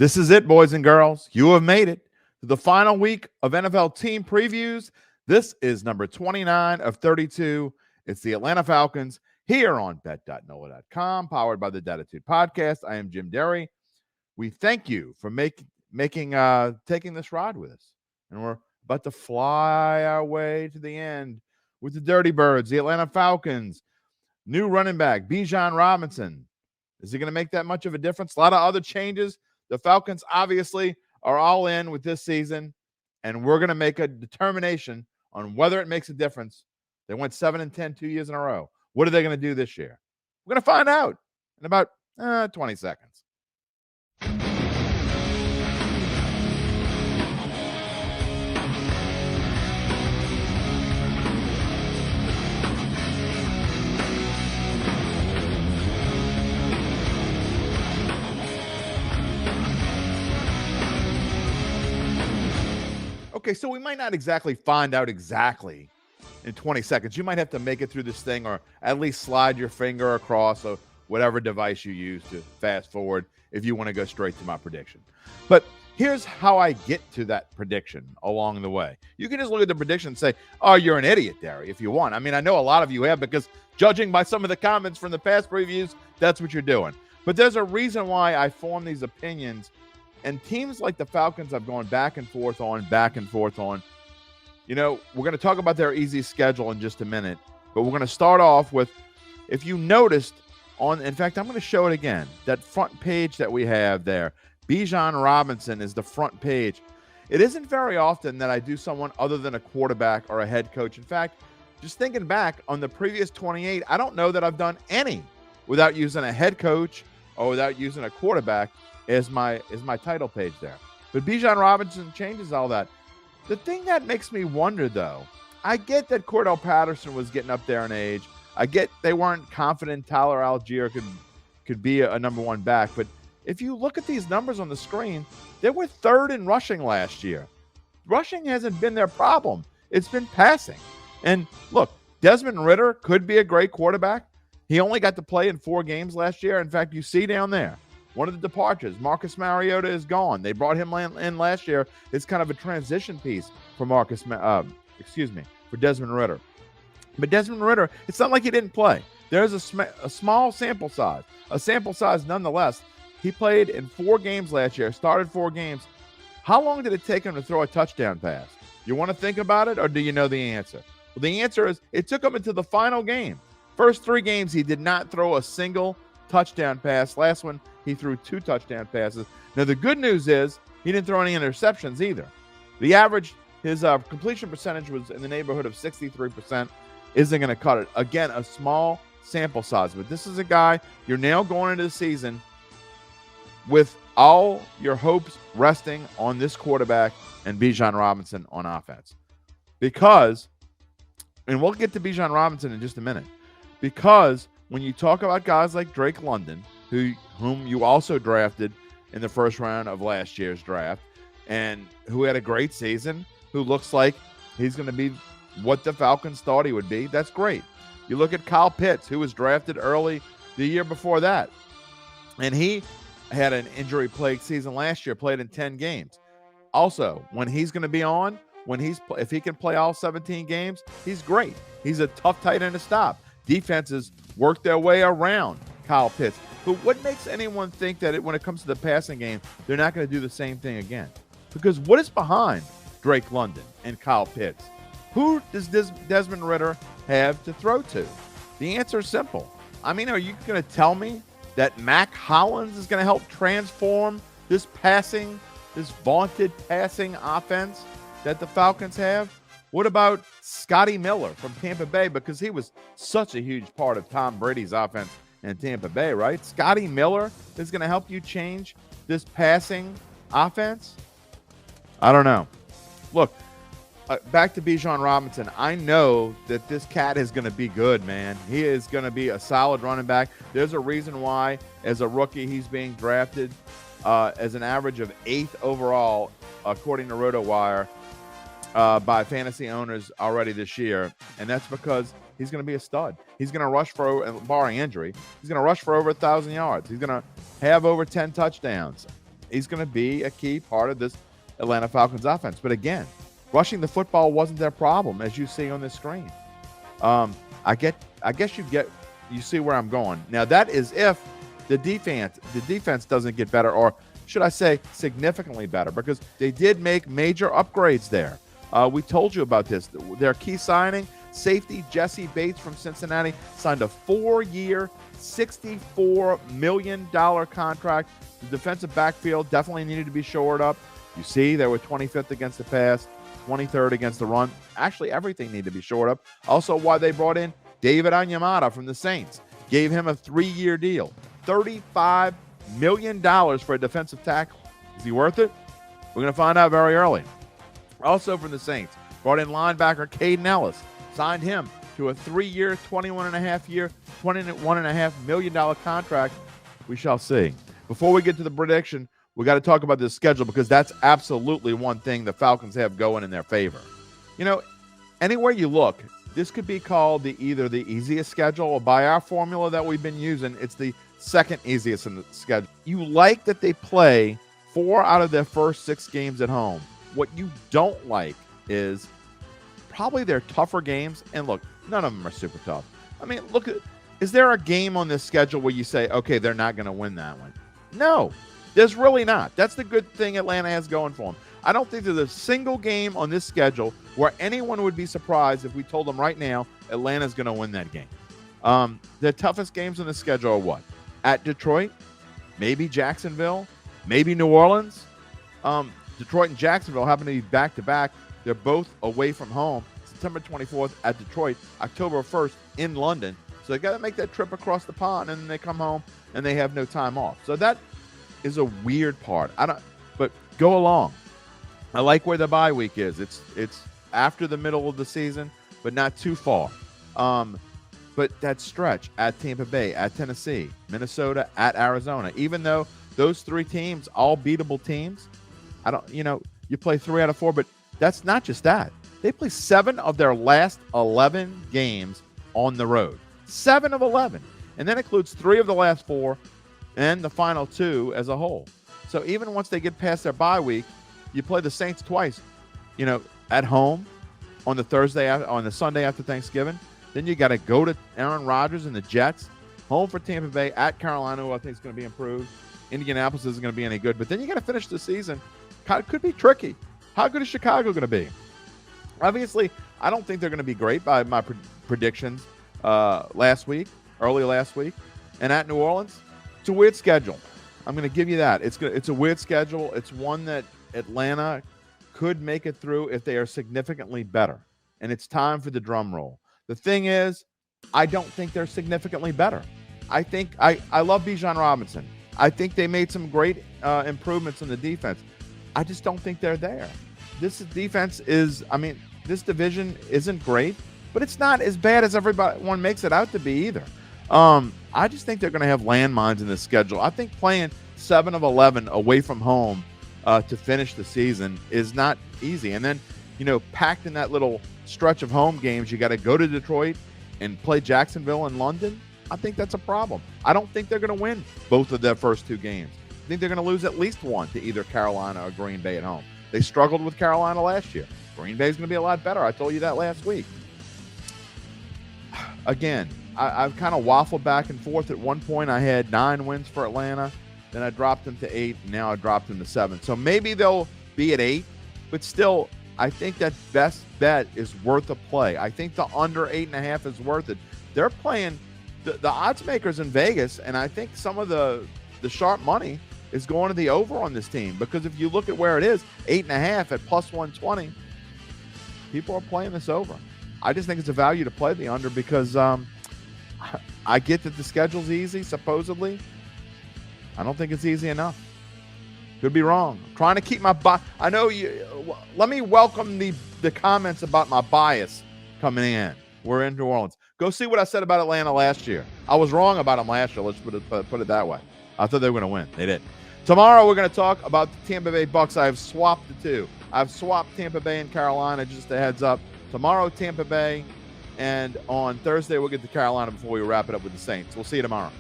This is it, boys and girls. You have made it to the final week of NFL team previews. This is number 29 of 32. It's the Atlanta Falcons here on bet.nola.com, powered by the Dattitude Podcast. I am Jim Derry. We thank you for taking this ride with us. And we're about to fly our way to the end with the Dirty Birds, the Atlanta Falcons. New running back, Bijan Robinson. Is he going to make that much of a difference? A lot of other changes. The Falcons obviously are all in with this season, and we're going to make a determination on whether it makes a difference. They went 7-10 2 years in a row. What are they going to do this year? We're going to find out in about 20 seconds. Okay, so we might not exactly find out exactly in 20 seconds. You might have to make it through this thing or at least slide your finger across whatever device you use to fast forward if you want to go straight to my prediction. But here's how I get to that prediction along the way. You can just look at the prediction and say, oh, you're an idiot, Derry, if you want. I mean, I know a lot of you have because judging by some of the comments from the past previews, that's what you're doing. But there's a reason why I form these opinions. And teams like the Falcons I've gone back and forth on. You know, we're going to talk about their easy schedule in just a minute. But we're going to start off with, if you noticed, in fact, I'm going to show it again. That front page that we have there, Bijan Robinson is the front page. It isn't very often that I do someone other than a quarterback or a head coach. In fact, just thinking back on the previous 28, I don't know that I've done any without using a head coach or without using a quarterback is my title page there. But Bijan Robinson changes all that. The thing that makes me wonder, though, I get that Cordell Patterson was getting up there in age. I get they weren't confident Tyler Algier could be a number one back. But if you look at these numbers on the screen, they were third in rushing last year. Rushing hasn't been their problem. It's been passing. And look, Desmond Ridder could be a great quarterback. He only got to play in 4 games last year. In fact, you see down there, one of the departures, Marcus Mariota is gone. They brought him in last year. It's kind of a transition piece for for Desmond Ridder. But Desmond Ridder, it's not like he didn't play. There's a small sample size nonetheless. He played in 4 games last year, started 4 games. How long did it take him to throw a touchdown pass? You want to think about it, or do you know the answer? Well, the answer is it took him until the final game. First 3 games, he did not throw a single touchdown pass. Last one, he threw 2 touchdown passes. Now, the good news is he didn't throw any interceptions either. The average, his completion percentage was in the neighborhood of 63%. Isn't going to cut it. Again, a small sample size. But this is a guy, you're now going into the season with all your hopes resting on this quarterback and Bijan Robinson on offense. Because, and we'll get to Bijan Robinson in just a minute, because when you talk about guys like Drake London, whom you also drafted in the first round of last year's draft, and who had a great season, who looks like he's going to be what the Falcons thought he would be, that's great. You look at Kyle Pitts, who was drafted early the year before that, and he had an injury-plagued season last year, played in 10 games. Also, when he's going to be on, if he can play all 17 games, he's great. He's a tough tight end to stop. Defenses work their way around Kyle Pitts. But what makes anyone think that when it comes to the passing game, they're not going to do the same thing again? Because what is behind Drake London and Kyle Pitts? Who does Desmond Ridder have to throw to? The answer is simple. I mean, are you going to tell me that Mac Hollins is going to help transform this vaunted passing offense that the Falcons have? What about Scotty Miller from Tampa Bay? Because he was such a huge part of Tom Brady's offense in Tampa Bay, right? Scotty Miller is going to help you change this passing offense? I don't know. Look, back to Bijan Robinson. I know that this cat is going to be good, man. He is going to be a solid running back. There's a reason why, as a rookie, he's being drafted as an average of 8th overall, according to RotoWire, by fantasy owners already this year. And that's because he's going to be a stud. He's going to rush barring injury, he's going to rush for over 1,000 yards. He's going to have over 10 touchdowns. He's going to be a key part of this Atlanta Falcons offense. But again, rushing the football wasn't their problem, as you see on the screen. I guess you see where I'm going. Now, that is if the defense doesn't get better, or should I say significantly better, because they did make major upgrades there. We told you about this. Their key signing, safety Jesse Bates from Cincinnati, signed a 4-year, $64 million contract. The defensive backfield definitely needed to be shored up. You see, they were 25th against the pass, 23rd against the run. Actually, everything needed to be shored up. Also, why they brought in David Onyemata from the Saints, gave him a 3-year deal, $35 million for a defensive tackle. Is he worth it? We're going to find out very early. Also from the Saints, brought in linebacker Caden Ellis, signed him to a 3-year, $21.5 million contract. We shall see. Before we get to the prediction, we got to talk about this schedule, because that's absolutely one thing the Falcons have going in their favor. You know, anywhere you look, this could be called either the easiest schedule, or by our formula that we've been using, it's the second easiest in the schedule. You like that they play 4 out of their first 6 games at home. What you don't like is probably their tougher games. And look, none of them are super tough. I mean, is there a game on this schedule where you say, okay, they're not going to win that one? No, there's really not. That's the good thing Atlanta has going for them. I don't think there's a single game on this schedule where anyone would be surprised if we told them right now Atlanta's going to win that game. The toughest games on the schedule are what? At Detroit, maybe Jacksonville, maybe New Orleans. Detroit and Jacksonville happen to be back-to-back. They're both away from home. September 24th at Detroit, October 1st in London. So they got to make that trip across the pond, and then they come home and they have no time off. So that is a weird part. But go along. I like where the bye week is. It's after the middle of the season, but not too far. But that stretch at Tampa Bay, at Tennessee, Minnesota, at Arizona, even though those 3 teams, all beatable teams, you play 3 out of 4, but that's not just that. They play 7 of their last 11 games on the road. 7 of 11. And that includes 3 of the last 4 and the final 2 as a whole. So even once they get past their bye week, you play the Saints twice, at home on the Sunday after Thanksgiving. Then you got to go to Aaron Rodgers and the Jets, home for Tampa Bay, at Carolina, who I think is going to be improved. Indianapolis isn't going to be any good. But then you got to finish the season. It could be tricky. How good is Chicago going to be? Obviously, I don't think they're going to be great by my predictions early last week. And at New Orleans, it's a weird schedule. I'm going to give you that. It's a weird schedule. It's one that Atlanta could make it through if they are significantly better. And it's time for the drum roll. The thing is, I don't think they're significantly better. I think I love Bijan Robinson. I think they made some great improvements in the defense. I just don't think they're there. This defense this division isn't great, but it's not as bad as everyone makes it out to be either. I just think they're going to have landmines in the schedule. I think playing 7 of 11 away from home to finish the season is not easy. And then, packed in that little stretch of home games, you got to go to Detroit and play Jacksonville and London. I think that's a problem. I don't think they're going to win both of their first 2 games. I think they're going to lose at least one to either Carolina or Green Bay at home. They struggled with Carolina last year. Green Bay is going to be a lot better. I told you that last week. Again, I've kind of waffled back and forth. At one point, I had 9 wins for Atlanta. Then I dropped them to 8. And now I dropped them to 7. So maybe they'll be at 8. But still, I think that best bet is worth a play. I think the under 8.5 is worth it. They're playing the odds makers in Vegas, and I think some of the sharp money is going to the over on this team, because if you look at where it is, 8.5 at plus 120, people are playing this over. I just think it's a value to play the under because I get that the schedule's easy, supposedly. I don't think it's easy enough. Could be wrong. I'm trying to keep my I know you. Let me welcome the comments about my bias coming in. We're in New Orleans. Go see what I said about Atlanta last year. I was wrong about them last year. Let's put it that way. I thought they were going to win. They didn't. Tomorrow we're going to talk about the Tampa Bay Bucks. I have swapped the 2. I've swapped Tampa Bay and Carolina, just a heads up. Tomorrow, Tampa Bay, and on Thursday we'll get to Carolina before we wrap it up with the Saints. We'll see you tomorrow.